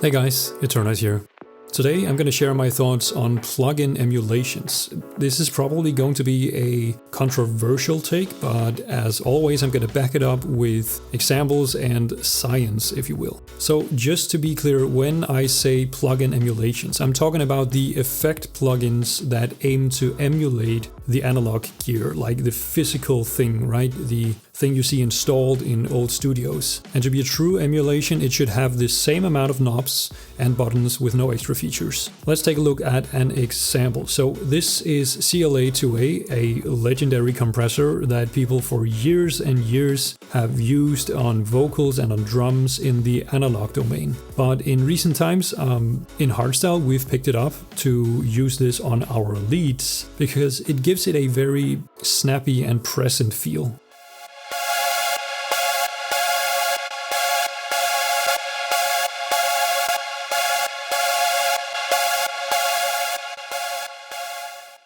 Hey guys, Eternize here. Today I'm going to share my thoughts on plugin emulations. This is probably going to be a controversial take, but as always I'm going to back it up with examples and science, if you will. So just to be clear, when I say plugin emulations, I'm talking about the effect plugins that aim to emulate the analog gear, like the physical thing, right? The thing you see installed in old studios. And to be a true emulation, it should have the same amount of knobs and buttons with no extra features. Let's take a look at an example. So this is CLA2A, a legendary compressor that people for years and years have used on vocals and on drums in the analog domain. But in recent times, in Hardstyle, we've picked it up to use this on our leads because it gives it a very snappy and present feel.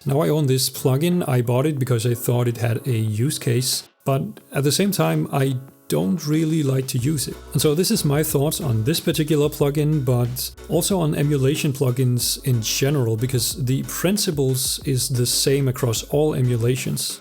Now I own this plugin. I bought it because I thought it had a use case, but at the same time I don't really like to use it. And so this is my thoughts on this particular plugin, but also on emulation plugins in general, because the principles is the same across all emulations.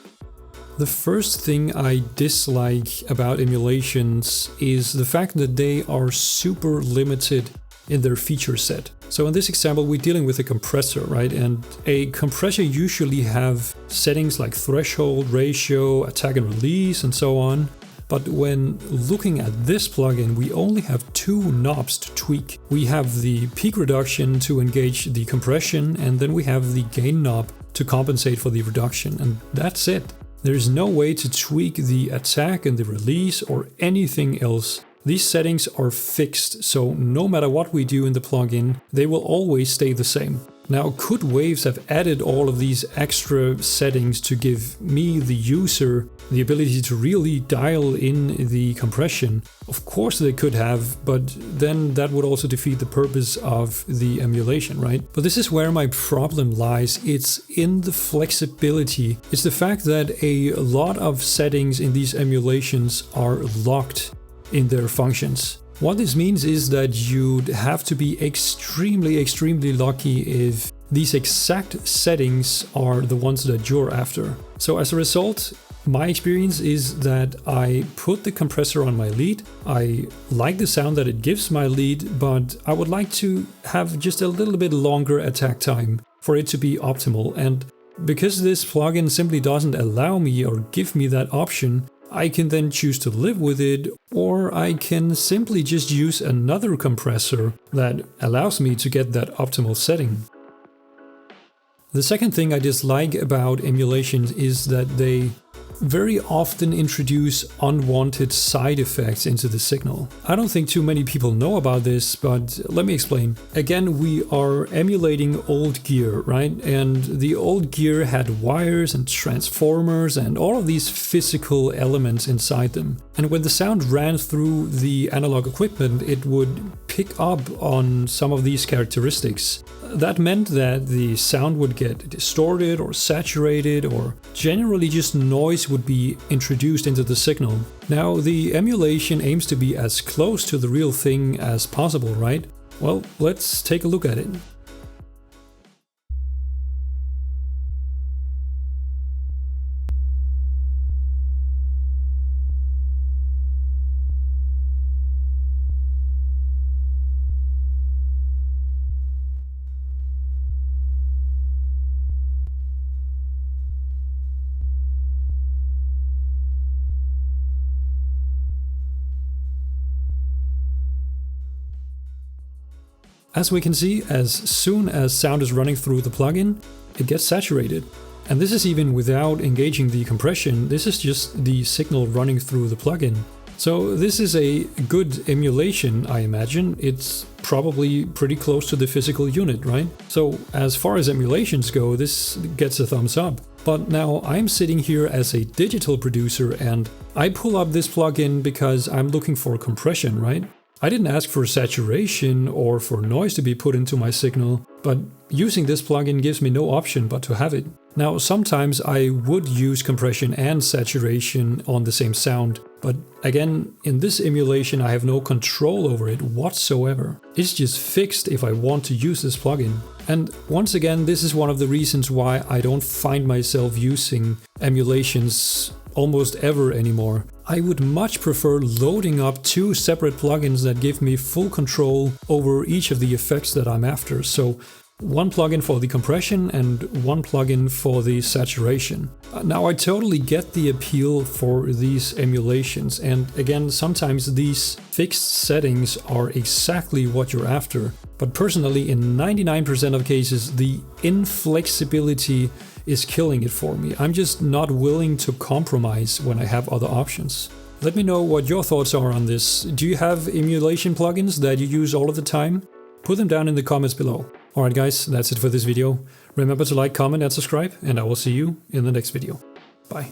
The first thing I dislike about emulations is the fact that they are super limited in their feature set. So in this example, we're dealing with a compressor, right? And a compressor usually have settings like threshold, ratio, attack and release, and so on. But when looking at this plugin, we only have two knobs to tweak. We have the peak reduction to engage the compression, and then we have the gain knob to compensate for the reduction, and that's it. There's no way to tweak the attack and the release or anything else. These settings are fixed, so no matter what we do in the plugin, they will always stay the same. Now, could Waves have added all of these extra settings to give me, the user, the ability to really dial in the compression? Of course they could have, but then that would also defeat the purpose of the emulation, right? But this is where my problem lies. It's in the flexibility. It's the fact that a lot of settings in these emulations are locked in their functions. What this means is that you'd have to be extremely lucky if these exact settings are the ones that you're after. So as a result, my experience is that I put the compressor on my lead. I like the sound that it gives my lead, but I would like to have just a little bit longer attack time for it to be optimal. And because this plugin simply doesn't allow me or give me that option, I can then choose to live with it, or I can simply just use another compressor that allows me to get that optimal setting. The second thing I dislike about emulations is that they very often introduce unwanted side effects into the signal. I don't think too many people know about this, but let me explain. Again, we are emulating old gear, right? And the old gear had wires and transformers and all of these physical elements inside them. And when the sound ran through the analog equipment, it would pick up on some of these characteristics. That meant that the sound would get distorted or saturated, or generally just noise would be introduced into the signal. Now, the emulation aims to be as close to the real thing as possible, right? Well, let's take a look at it. As we can see, as soon as sound is running through the plugin, it gets saturated. And this is even without engaging the compression. This is just the signal running through the plugin. So this is a good emulation, I imagine. It's probably pretty close to the physical unit, right? So as far as emulations go, this gets a thumbs up. But now I'm sitting here as a digital producer and I pull up this plugin because I'm looking for compression, right? I didn't ask for saturation or for noise to be put into my signal, but using this plugin gives me no option but to have it. Now, sometimes I would use compression and saturation on the same sound, But again, in this emulation I have no control over it whatsoever. It's just fixed if I want to use this plugin. And once again, this is one of the reasons why I don't find myself using emulations almost ever anymore. I would much prefer loading up 2 separate plugins that give me full control over each of the effects that I'm after. So one plugin for the compression and one plugin for the saturation. Now I totally get the appeal for these emulations, and again, sometimes these fixed settings are exactly what you're after. But personally, in 99% of cases, the inflexibility is killing it for me. I'm just not willing to compromise when I have other options. Let me know what your thoughts are on this. Do you have emulation plugins that you use all of the time? Put them down in the comments below. Alright guys, that's it for this video. Remember to like, comment and subscribe, and I will see you in the next video. Bye.